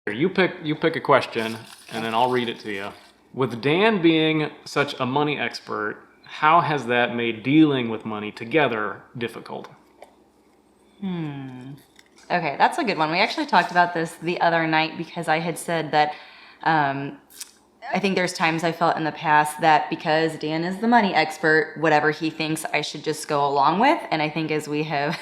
You pick a question, and then I'll read it to you. With Dan being such a money expert, how has that made dealing with money together difficult? Okay, that's a good one. We actually talked about this the other night because I had said that I think there's times I felt in the past that because Dan is the money expert, whatever he thinks I should just go along with. And I think as we have,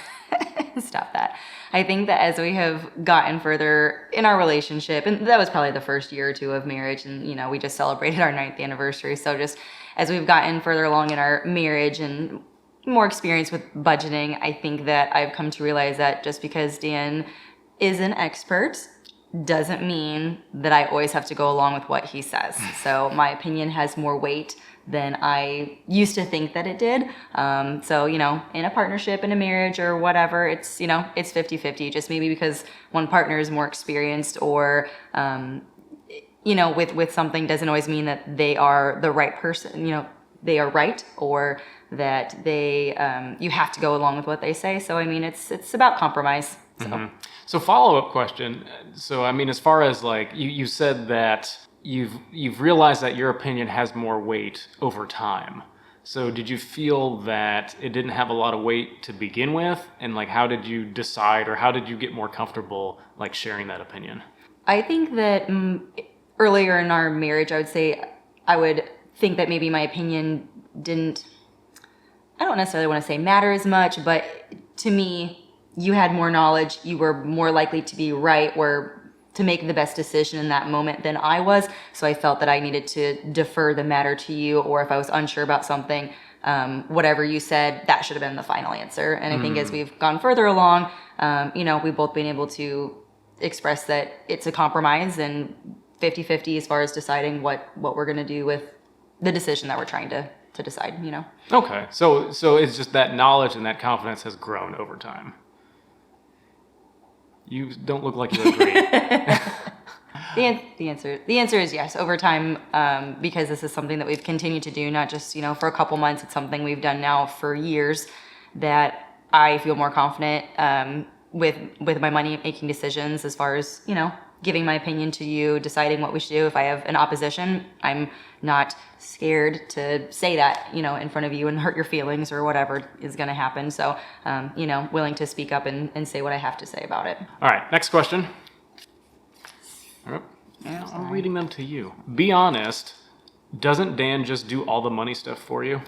stop that. I think that as we have gotten further in our relationship, and that was probably the first year or two of marriage, and we just celebrated our 9th anniversary. So just as we've gotten further along in our marriage and more experience with budgeting, I think that I've come to realize that just because Dan is an expert doesn't mean that I always have to go along with what he says. So my opinion has more weight than I used to think that it did. So, in a partnership, in a marriage or whatever, it's 50-50, just maybe because one partner is more experienced or, with something doesn't always mean that they are the right person, they are right, or that they, you have to go along with what they say. So, it's about compromise. So. Mm-hmm. So follow-up question. So, as far as like, you said that you've realized that your opinion has more weight over time. So did you feel that it didn't have a lot of weight to begin with? And like, how did you decide, or how did you get more comfortable like sharing that opinion? I think that earlier in our marriage, I would think that maybe my opinion didn't, I don't necessarily want to say matter as much, but to me, you had more knowledge, you were more likely to be right or to make the best decision in that moment than I was. So I felt that I needed to defer the matter to you, or if I was unsure about something, whatever you said, that should have been the final answer. And I think as we've gone further along, we've both been able to express that it's a compromise and 50-50 as far as deciding what we're going to do with the decision that we're trying to decide, Okay. So it's just that knowledge and that confidence has grown over time. You don't look like you agree. The answer is yes. Over time, because this is something that we've continued to do, not just for a couple months. It's something we've done now for years. That I feel more confident with my money making decisions, as far as giving my opinion to you, deciding what we should do. If I have an opposition, I'm not scared to say that in front of you and hurt your feelings or whatever is going to happen. So willing to speak up and say what I have to say about it. All right, next question. All right. I'm reading them to you. Be honest, doesn't Dan just do all the money stuff for you?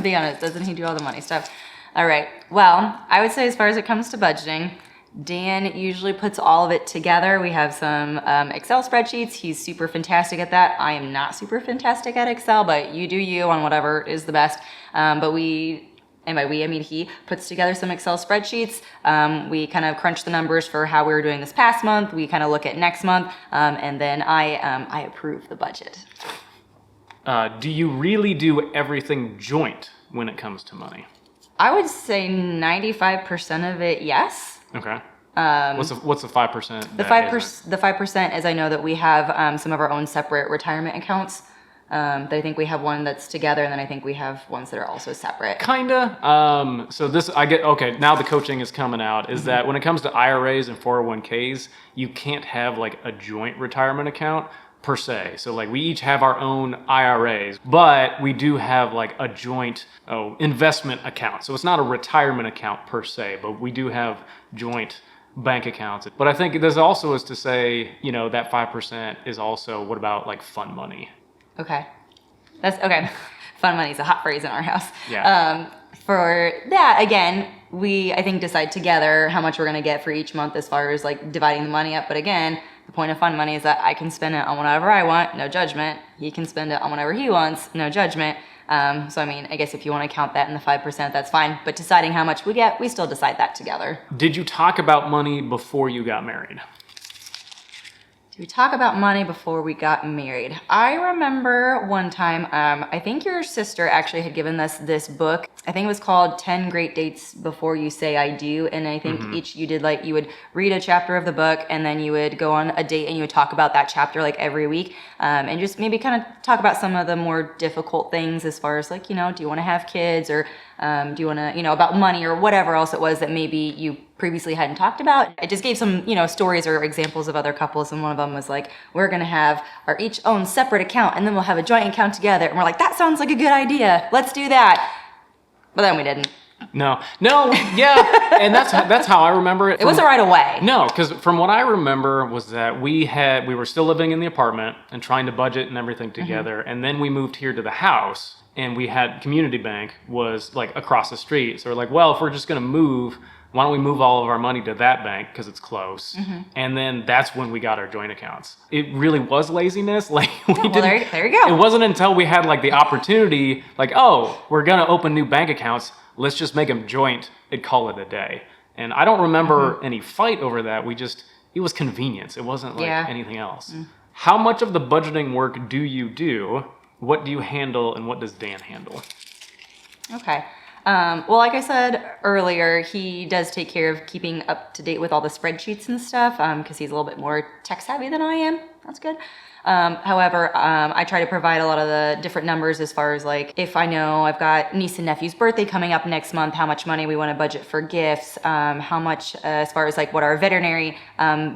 Be honest, doesn't he do all the money stuff? All right, well, I would say as far as it comes to budgeting, Dan usually puts all of it together. We have some Excel spreadsheets. He's super fantastic at that. I am not super fantastic at Excel, but you do you on whatever is the best. But he puts together some Excel spreadsheets. We kind of crunch the numbers for how we were doing this past month. We kind of look at next month, and then I approve the budget. Do you really do everything joint when it comes to money? I would say 95% of it, yes. Okay. What's the 5%? The 5% is I know that we have some of our own separate retirement accounts. I think we have one that's together, and then I think we have ones that are also separate. Kinda. So this, I get, okay, now the coaching is coming out, is that when it comes to IRAs and 401ks, you can't have like a joint retirement account per se. So like we each have our own IRAs, but we do have like a joint investment account. So it's not a retirement account per se, but we do have joint bank accounts. But I think this also is to say, that 5% is also, what about like fun money? Okay. That's okay. Fun money is a hot phrase in our house. Yeah. For that, again, we, I think, decide together how much we're going to get for each month as far as like dividing the money up. But again, the point of fun money is that I can spend it on whatever I want, no judgment. He can spend it on whatever he wants, no judgment. So, I guess if you want to count that in the 5%, that's fine. But deciding how much we get, we still decide that together. Did you talk about money before you got married? Did we talk about money before we got married? I remember one time, I think your sister actually had given us this book. I think it was called 10 Great Dates Before You Say I Do. And I think each you did you would read a chapter of the book, and then you would go on a date and you would talk about that chapter like every week. And just maybe kind of talk about some of the more difficult things as far as do you want to have kids, or Do you want to, about money or whatever else it was that maybe you previously hadn't talked about. It just gave some, stories or examples of other couples. And one of them was like, we're going to have our each own separate account and then we'll have a joint account together. And we're like, that sounds like a good idea. Let's do that. But then we didn't. No, yeah, and that's how I remember it. It wasn't right away. No, because from what I remember was that we were still living in the apartment and trying to budget and everything together, and then we moved here to the house, and we had community bank was like across the street. So we're like, well, if we're just gonna move, why don't we move all of our money to that bank because it's close? And then that's when we got our joint accounts. It really was laziness. Like there you go. It wasn't until we had like the opportunity, like, oh, we're gonna open new bank accounts. Let's just make them joint and call it a day. And I don't remember any fight over that. It was convenience. It wasn't like anything else. How much of the budgeting work do you do? What do you handle and what does Dan handle? Okay. Well, like I said earlier, he does take care of keeping up to date with all the spreadsheets and stuff because he's a little bit more tech savvy than I am. That's good. However, I try to provide a lot of the different numbers as far as like if I know I've got niece and nephew's birthday coming up next month, how much money we want to budget for gifts, how much as far as like what our veterinary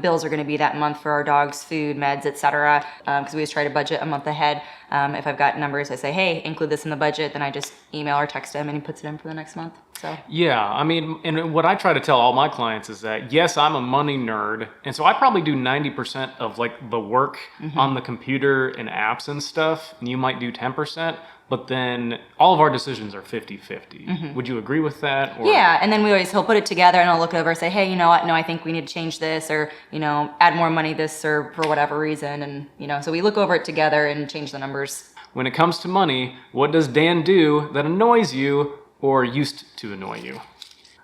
bills are going to be that month for our dogs, food, meds, etc. Because we always try to budget a month ahead. If I've got numbers, I say, hey, include this in the budget. Then I just email or text him and he puts it in for the next month. So yeah, I mean, and what I try to tell all my clients is that yes, I'm a money nerd, and so I probably do 90% of like the work on the computer and apps and stuff, and you might do 10%, but then all of our decisions are 50-50. Would you agree with that? Or? Yeah, and then he'll put it together and I'll look it over and say, hey, you know what? No, I think we need to change this or, add more money this or for whatever reason. And, so we look over it together and change the numbers. When it comes to money, what does Dan do that annoys you or used to annoy you?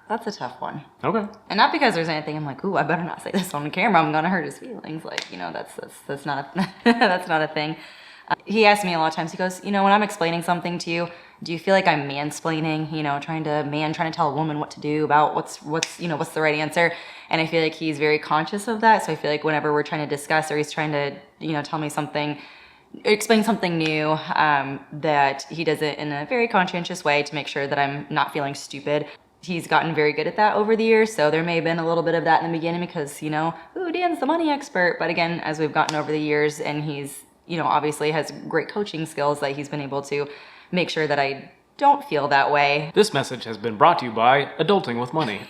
That's a tough one. Okay. And not because there's anything I'm like, ooh, I better not say this on the camera. I'm gonna hurt his feelings. Like, that's not a that's not a thing. He asks me a lot of times. He goes, when I'm explaining something to you, do you feel like I'm mansplaining? Trying to tell a woman what to do about what's the right answer. And I feel like he's very conscious of that. So I feel like whenever we're trying to discuss or he's trying to tell me something, explain something new, that he does it in a very conscientious way to make sure that I'm not feeling stupid. He's gotten very good at that over the years, so there may have been a little bit of that in the beginning because, ooh, Dan's the money expert. But again, as we've gotten over the years and he's, obviously has great coaching skills, that he's been able to make sure that I don't feel that way. This message has been brought to you by Adulting with Money.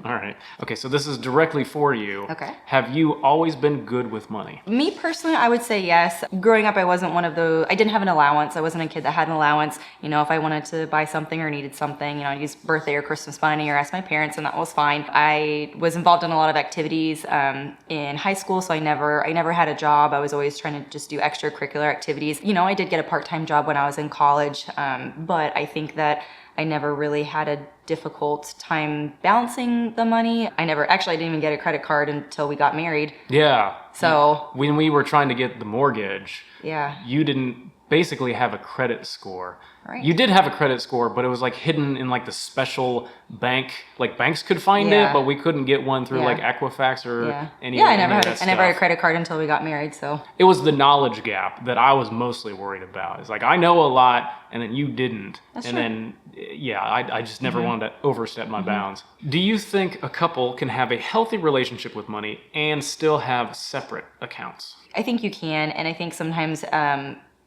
All right. Okay, so this is directly for you. Okay. Have you always been good with money? Me personally, I would say yes. Growing up, I wasn't one of those, I didn't have an allowance. I wasn't a kid that had an allowance. If I wanted to buy something or needed something, I'd use birthday or Christmas money or ask my parents, and that was fine. I was involved in a lot of activities in high school, so I never had a job. I was always trying to just do extracurricular activities. I did get a part-time job when I was in college, but I think that I never really had a difficult time balancing the money. I didn't even get a credit card until we got married. Yeah. So when we were trying to get the mortgage, yeah, you didn't basically have a credit score. Right. You did have a credit score, but it was like hidden in like the special bank. Like banks could find it, but we couldn't get one through like Equifax or any. Yeah, I never had a credit card until we got married. So it was the knowledge gap that I was mostly worried about. It's like I know a lot, and then you didn't, then I just never wanted to overstep my bounds. Do you think a couple can have a healthy relationship with money and still have separate accounts? I think you can, and I think sometimes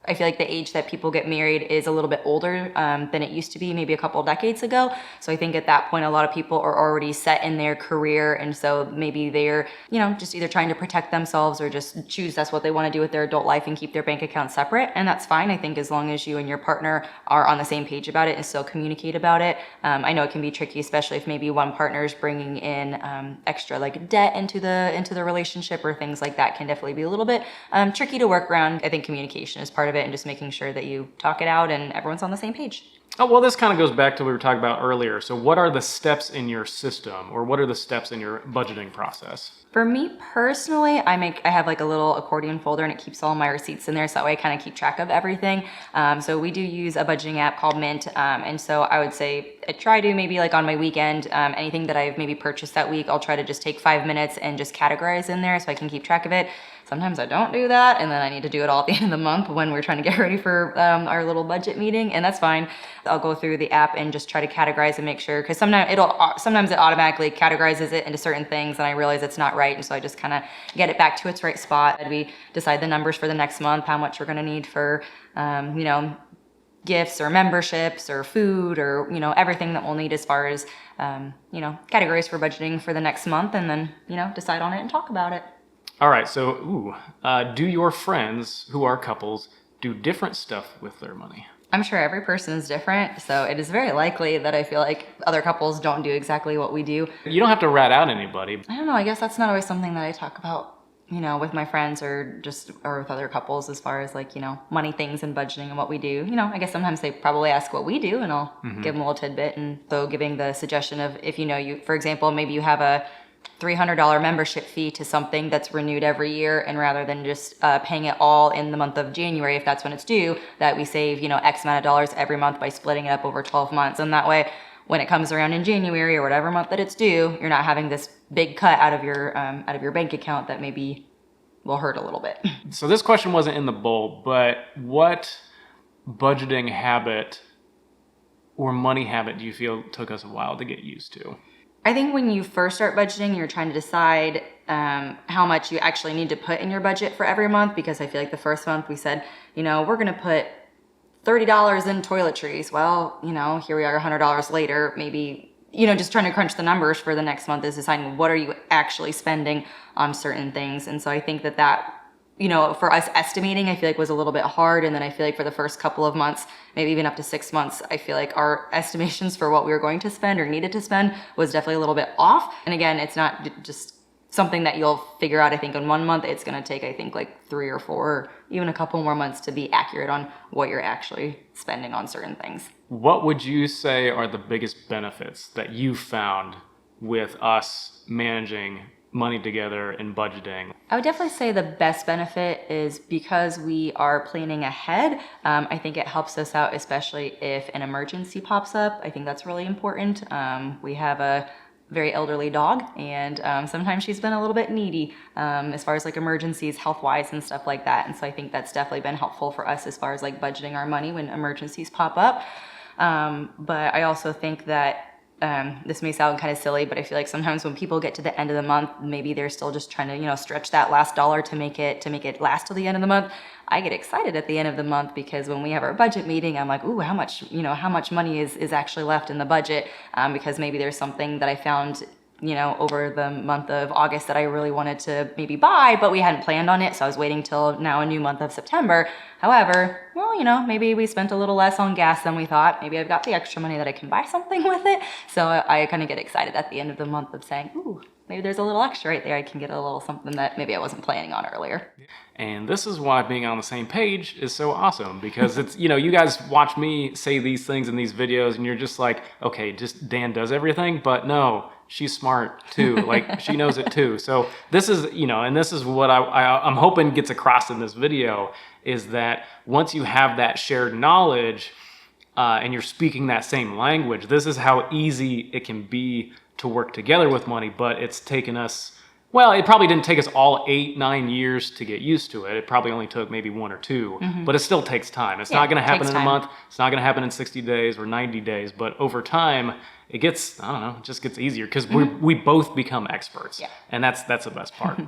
I feel like the age that people get married is a little bit older than it used to be maybe a couple of decades ago. So I think at that point, a lot of people are already set in their career. And so maybe they're, just either trying to protect themselves or just choose that's what they want to do with their adult life and keep their bank account separate. And that's fine. I think as long as you and your partner are on the same page about it and still communicate about it. I know it can be tricky, especially if maybe one partner is bringing in extra like debt into the relationship or things like that can definitely be a little bit tricky to work around. I think communication is part of it and just making sure that you talk it out and everyone's on the same page. Oh, well, this kind of goes back to what we were talking about earlier. So what are the steps in your system or what are the steps in your budgeting process? For me personally, I have like a little accordion folder and it keeps all my receipts in there. So that way I kind of keep track of everything. So we do use a budgeting app called Mint. And so I would say I try to maybe like on my weekend, anything that I've maybe purchased that week, I'll try to just take 5 minutes and just categorize in there so I can keep track of it. Sometimes I don't do that, and then I need to do it all at the end of the month when we're trying to get ready for our little budget meeting, and that's fine. I'll go through the app and just try to categorize and make sure, because sometimes it automatically categorizes it into certain things, and I realize it's not right, and so I just kind of get it back to its right spot. And we decide the numbers for the next month, how much we're going to need for, gifts or memberships or food or, everything that we'll need as far as, categories for budgeting for the next month, and then, decide on it and talk about it. All right. So, do your friends who are couples do different stuff with their money? I'm sure every person is different, so it is very likely that I feel like other couples don't do exactly what we do. You don't have to rat out anybody. I don't know. I guess that's not always something that I talk about, with my friends or with other couples as far as money things and budgeting and what we do. I guess sometimes they probably ask what we do, and I'll give them a little tidbit. And so giving the suggestion of if for example, maybe you have a $300 membership fee to something that's renewed every year, and rather than just paying it all in the month of January, if that's when it's due, that we save X amount of dollars every month by splitting it up over 12 months. And that way, when it comes around in January or whatever month that it's due, you're not having this big cut out of your bank account that maybe will hurt a little bit. So this question wasn't in the bowl, but what budgeting habit or money habit do you feel took us a while to get used to? I think when you first start budgeting, you're trying to decide how much you actually need to put in your budget for every month, because I feel like the first month we said, we're going to put $30 in toiletries. Well, here we are $100 later, maybe, just trying to crunch the numbers for the next month is deciding what are you actually spending on certain things. And so I think that for us estimating, I feel like was a little bit hard. And then I feel like for the first couple of months, maybe even up to 6 months, I feel like our estimations for what we were going to spend or needed to spend was definitely a little bit off. And again, it's not just something that you'll figure out, I think, in 1 month. It's going to take, I think, like 3 or 4, or even a couple more months to be accurate on what you're actually spending on certain things. What would you say are the biggest benefits that you found with us managing money together and budgeting? I would definitely say the best benefit is because we are planning ahead. I think it helps us out, especially if an emergency pops up. I think that's really important. We have a very elderly dog, and sometimes she's been a little bit needy as far as like emergencies, health-wise and stuff like that. And so I think that's definitely been helpful for us as far as like budgeting our money when emergencies pop up. But I also think that this may sound kind of silly, but I feel like sometimes when people get to the end of the month, maybe they're still just trying to, stretch that last dollar to make it last till the end of the month. I get excited at the end of the month because when we have our budget meeting, I'm like, ooh, how much money is actually left in the budget? Because maybe there's something that I found, over the month of August that I really wanted to maybe buy, but we hadn't planned on it. So I was waiting till now a new month of September. However, well, maybe we spent a little less on gas than we thought. Maybe I've got the extra money that I can buy something with it. So I kind of get excited at the end of the month of saying, ooh, maybe there's a little extra right there. I can get a little something that maybe I wasn't planning on earlier. And this is why being on the same page is so awesome, because it's, you guys watch me say these things in these videos and you're just like, okay, just Dan does everything, but no, she's smart too. Like she knows it too. So this is, and this is what I'm hoping gets across in this video, is that once you have that shared knowledge and you're speaking that same language, this is how easy it can be to work together with money. But it's taken us, well, it probably didn't take us all 8-9 years to get used to it. It probably only took maybe 1 or 2, but it still takes time. It's not going to happen in a month. It's not going to happen in 60 days or 90 days, but over time, it gets, I don't know, it just gets easier because we both become experts. Yeah. And that's the best part.